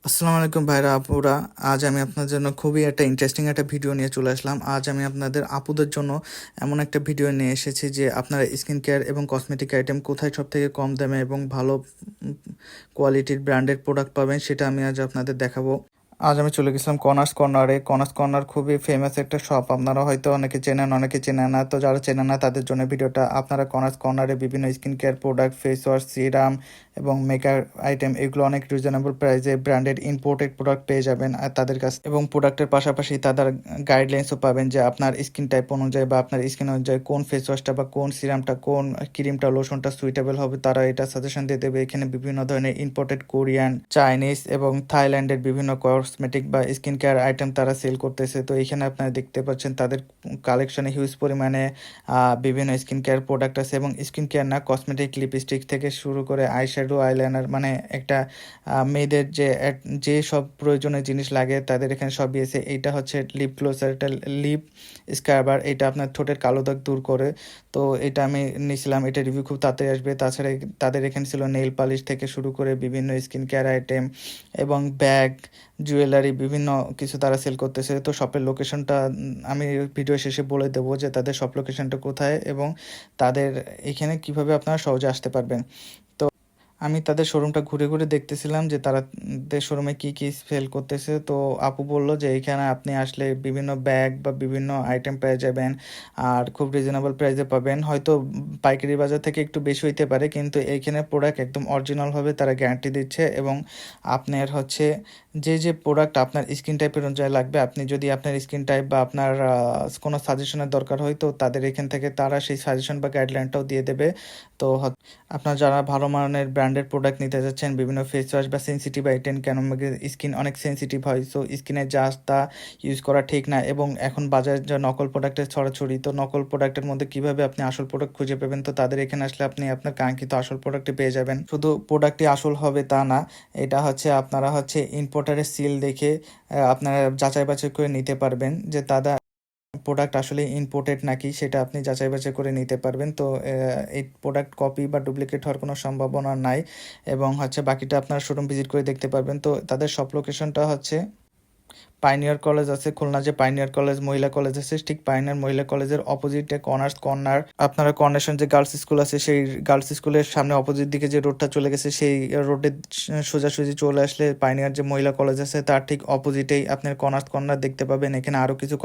আসসালামু আলাইকুম ভাইরা আপুরা। আজ আমি আপনার জন্য খুবই একটা ইন্টারেস্টিং একটা ভিডিও নিয়ে চলে আসলাম। আজ আমি আপনাদের আপুদের জন্য এমন একটা ভিডিও নিয়ে এসেছি যে আপনারা স্কিন কেয়ার এবং কসমেটিক আইটেম কোথায় সব থেকে কম দামে এবং ভালো কোয়ালিটির ব্র্যান্ডেড প্রোডাক্ট পাবেন সেটা আমি আজ আপনাদের দেখাবো। আজ আমি চলে গেছিলাম কর্নার্স কর্নারে। কর্নার্স কর্নার খুবই ফেমাস একটা শপ, আপনারা হয়তো অনেকে চেনেন অনেকে চেনেন না। তো যারা চেনেন না তাদের জন্য ভিডিওটা। আপনারা কর্নার্স কর্নারে বিভিন্ন skin care product, face wash, serum এবং মেকআপ আইটেম এগুলো অনেক রিজনেবল প্রাইসে ব্র্যান্ডেড ইম্পোর্টেড প্রোডাক্ট পেয়ে যাবেন আর তাদের কাছ এবং প্রোডাক্টের পাশাপাশি তাদের গাইডলাইন্সও পাবেন যে আপনার স্কিন টাইপ অনুযায়ী বা আপনার স্কিন অনুযায়ী কোন ফেস ওয়াশটা বা কোন সিরামটা, কোন ক্রিমটা, লোশনটা সুইটেবল হবে তারা এটা সাজেশন দিয়ে দেবে। এখানে বিভিন্ন ধরনের ইম্পোর্টেড কোরিয়ান, চাইনিজ এবং থাইল্যান্ডের বিভিন্ন কসমেটিক বা স্কিন কেয়ার আইটেম তারা সেল করতেছে। তো এখানে আপনারা দেখতে পাচ্ছেন তাদের কালেকশনে হিউজ পরিমাণে বিভিন্ন স্কিন কেয়ার প্রোডাক্ট আছে এবং স্কিন কেয়ার না, কসমেটিক, লিপস্টিক থেকে শুরু করে আইশ্যাডো, আইলাইনার, মানে একটা মেয়েদের যে সব প্রয়োজনীয় জিনিস লাগে তাদের এখানে সবই আছে। এইটা হচ্ছে লিপ গ্লোসার, এটা লিপ স্ক্রাবার, এটা আপনার ঠোঁটের কালো দাগ দূর করে। তো এটা আমি নিয়েছিলাম, এটা রিভিউ খুব তাড়াতাড়ি আসবে। তাছাড়া তাদের এখানে ছিল নেইল পালিশ থেকে শুরু করে বিভিন্ন স্কিন কেয়ার আইটেম এবং ব্যাগ, জুয়েলারি, বিভিন্ন কিছু তারা সেল করতেছে। তো শপের লোকেশনটা আমি ভিডিও শেষে বলে দেবো যে তাদের শপ লোকেশনটা কোথায় এবং তাদের এখানে কিভাবে আপনারা সহজে আসতে পারবেন। আমি তাদের শোরুমটা ঘুরে ঘুরে দেখতেছিলাম যে তাদের শোরুমে কি কি সেল করতেছে। তো আপু বলল যে এখানে আপনি আসলে বিভিন্ন ব্যাগ বা বিভিন্ন আইটেম পেয়ে যাবেন আর খুব রিজনেবল প্রাইসে পাবেন। হয়তো পাইকারি বাজার থেকে একটু বেশি হইতে পারে, কিন্তু এইখানে প্রোডাক্ট একদম অরিজিনাল হবে, তারা গ্যারান্টি দিচ্ছে। এবং আপনার হচ্ছে যে প্রোডাক্ট আপনার স্কিন টাইপের অনুযায়ী লাগবে, আপনি যদি আপনার স্কিন টাইপ বা আপনার কোনো সাজেশনের দরকার হয় তো তাদের এখান থেকে তারা সেই সাজেশন বা গাইডলাইনটাও দিয়ে দেবে। তো আপনার যারা ভালো মানের ব্র্যান্ডেড প্রোডাক্ট নিতে যাচ্ছেন, বিভিন্ন ফেস ওয়াশ বা সেন্সিটিভ আইটেম, কেন স্কিন অনেক সেন্সিটিভ হয়, সো স্কিনে জাস্ট তা ইউজ করা ঠিক না। এবং এখন বাজারে যা নকল প্রোডাক্টের ছড়াছড়ি, তো নকল প্রোডাক্টের মধ্যে কিভাবে আপনি আসল প্রোডাক্ট খুঁজে পাবেন, তো তাদের এখানে আসলে আপনি আপনার কাঙ্ক্ষিত আসল প্রোডাক্টটি পেয়ে যাবেন। শুধু প্রোডাক্টই আসল হবে তা না, এটা হচ্ছে আপনারা হচ্ছে ইম্পোর্টারের সিল দেখে আপনারা যাচাই বাছাই করে নিতে পারবেন যে তাদের প্রোডাক্ট আসলে ইম্পোর্টেড নাকি, সেটা আপনি যাচাই বাছাই করে নিতে পারবেন। তো এই প্রোডাক্ট কপি বা ডুপ্লিকেট হওয়ার কোনো সম্ভাবনা নাই। এবং হচ্ছে বাকিটা আপনার শোরুম ভিজিট করে দেখতে পারবেন। তো তাদের সব লোকেশনটা হচ্ছে পাইনিয়ার কলেজ আছে খুলনা, যে পাইনিয়ার কলেজ মহিলা কলেজ আছে, ঠিক পাইনিয়ার মহিলা কলেজের অপোজিটে কর্নার্স কর্নার। আপনারা কর্নেশন যে গার্লস স্কুল আছে সেই গার্লস স্কুলের সামনে অপোজিট দিকে যে রোডটা চলে গেছে সেই রোডে সোজাসুজি চলে আসলে পাইনিয়ার যে মহিলা কলেজ আছে তার ঠিক অপোজিটেই আপনার কর্নার্স কর্নার দেখতে পাবেন। এখানে আরও কিছু